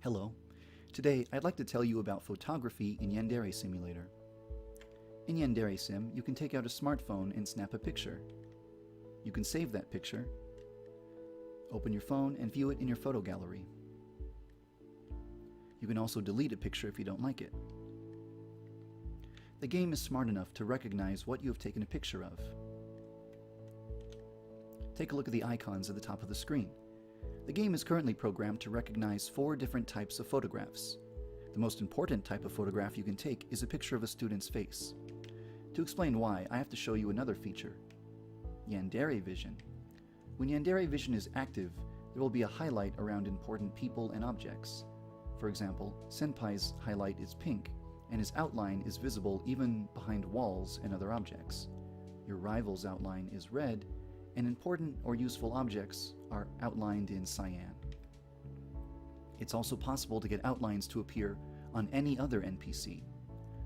Hello. Today, I'd like to tell you about photography in Yandere Simulator. In Yandere Sim, you can take out a smartphone and snap a picture. You can save that picture, open your phone, and view it in your photo gallery. You can also delete a picture if you don't like it. The game is smart enough to recognize what you have taken a picture of. Take a look at the icons at the top of the screen. The game is currently programmed to recognize 4 different types of photographs. The most important type of photograph you can take is a picture of a student's face. To explain why, I have to show you another feature. Yandere Vision. When Yandere Vision is active, there will be a highlight around important people and objects. For example, Senpai's highlight is pink, and his outline is visible even behind walls and other objects. Your rival's outline is red, and important or useful objects are outlined in cyan. It's also possible to get outlines to appear on any other NPC.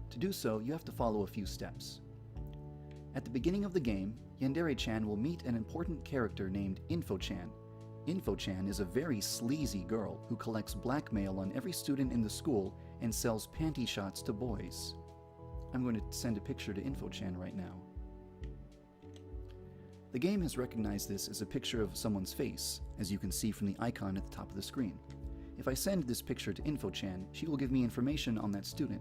To do so, you have to follow a few steps. At the beginning of the game, Yandere-chan will meet an important character named Info-chan. Info-chan is a very sleazy girl who collects blackmail on every student in the school and sells panty shots to boys. I'm going to send a picture to Info-chan right now. The game has recognized this as a picture of someone's face, as you can see from the icon at the top of the screen. If I send this picture to Info-chan, she will give me information on that student,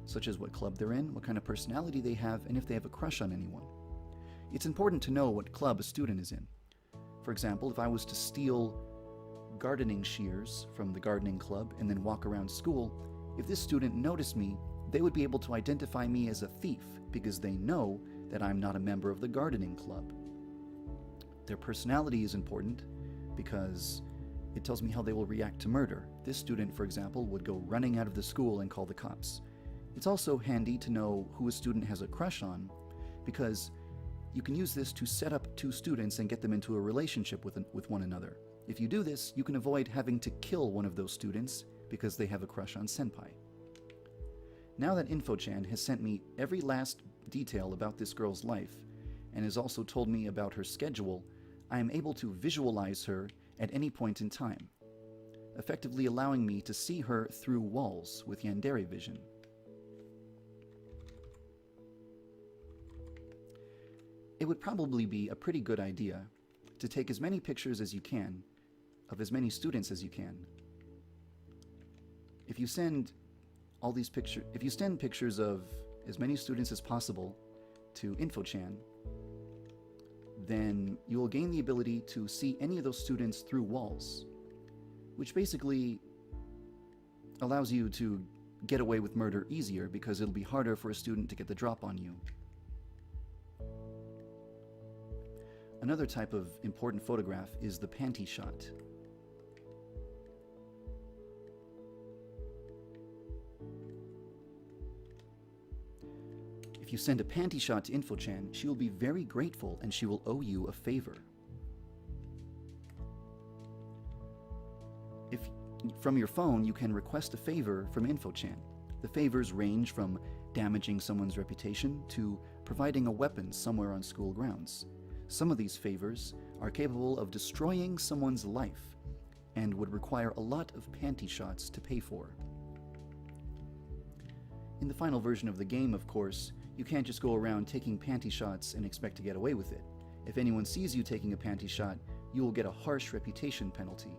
such as what club they're in, what kind of personality they have, and if they have a crush on anyone. It's important to know what club a student is in. For example, if I was to steal gardening shears from the gardening club and then walk around school, if this student noticed me, they would be able to identify me as a thief because they know that I'm not a member of the gardening club. Their personality is important because it tells me how they will react to murder. This student, for example, would go running out of the school and call the cops. It's also handy to know who a student has a crush on because you can use this to set up 2 students and get them into a relationship with one another. If you do this, you can avoid having to kill one of those students because they have a crush on Senpai. Now that Info-chan has sent me every last detail about this girl's life and has also told me about her schedule, I am able to visualize her at any point in time, effectively allowing me to see her through walls with Yandere Vision. It would probably be a pretty good idea to take as many pictures as you can of as many students as you can. If you send pictures of as many students as possible to Info-chan, then you will gain the ability to see any of those students through walls, which basically allows you to get away with murder easier because it'll be harder for a student to get the drop on you. Another type of important photograph is the panty shot. If you send a panty shot to Info-chan, she will be very grateful and she will owe you a favor. From your phone, you can request a favor from Info-chan. The favors range from damaging someone's reputation to providing a weapon somewhere on school grounds. Some of these favors are capable of destroying someone's life and would require a lot of panty shots to pay for. In the final version of the game, of course, you can't just go around taking panty shots and expect to get away with it. If anyone sees you taking a panty shot, you will get a harsh reputation penalty.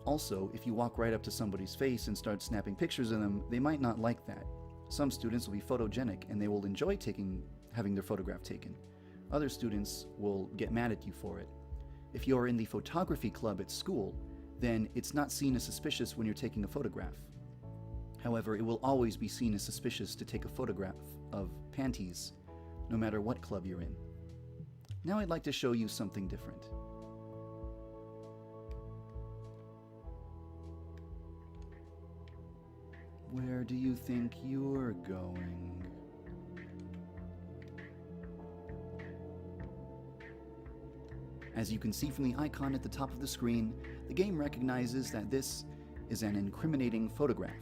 Also, if you walk right up to somebody's face and start snapping pictures of them, they might not like that. Some students will be photogenic and they will enjoy having their photograph taken. Other students will get mad at you for it. If you're in the photography club at school, then it's not seen as suspicious when you're taking a photograph. However, it will always be seen as suspicious to take a photograph of panties, no matter what club you're in. Now I'd like to show you something different. Where do you think you're going? As you can see from the icon at the top of the screen, the game recognizes that this is an incriminating photograph.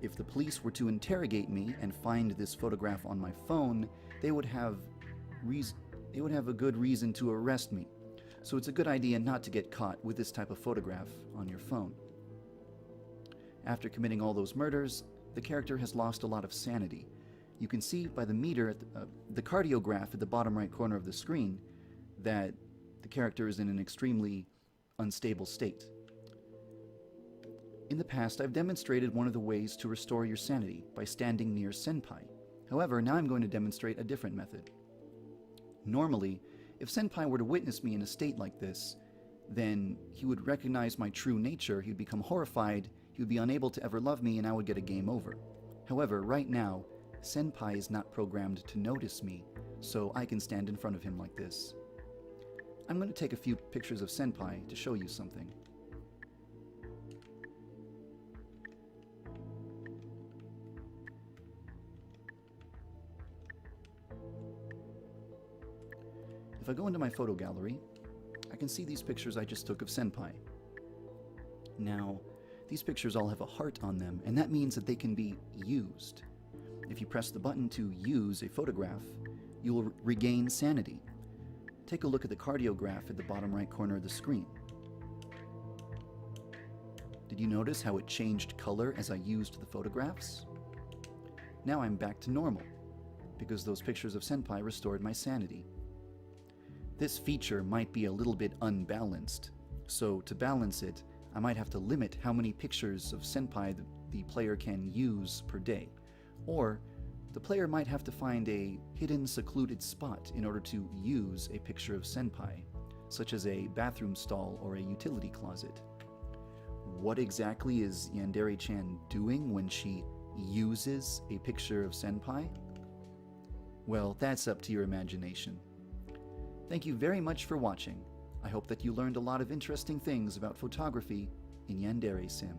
If the police were to interrogate me and find this photograph on my phone, they would have a good reason to arrest me. so it's a good idea not to get caught with this type of photograph on your phone. After committing all those murders, the character has lost a lot of sanity. You can see by the meter, the cardiograph at the bottom right corner of the screen, that the character is in an extremely unstable state. In the past, I've demonstrated one of the ways to restore your sanity by standing near Senpai. However, now I'm going to demonstrate a different method. Normally, if Senpai were to witness me in a state like this, then he would recognize my true nature, he would become horrified, he would be unable to ever love me, and I would get a game over. However, right now, Senpai is not programmed to notice me, so I can stand in front of him like this. I'm going to take a few pictures of Senpai to show you something. If I go into my photo gallery, I can see these pictures I just took of Senpai. Now, these pictures all have a heart on them, and that means that they can be used. If you press the button to use a photograph, you will regain sanity. Take a look at the cardiograph at the bottom right corner of the screen. Did you notice how it changed color as I used the photographs? Now I'm back to normal, because those pictures of Senpai restored my sanity. This feature might be a little bit unbalanced, so to balance it, I might have to limit how many pictures of Senpai the player can use per day, or the player might have to find a hidden, secluded spot in order to use a picture of Senpai, such as a bathroom stall or a utility closet. What exactly is Yandere-chan doing when she uses a picture of Senpai? Well, that's up to your imagination. Thank you very much for watching. I hope that you learned a lot of interesting things about photography in Yandere Sim.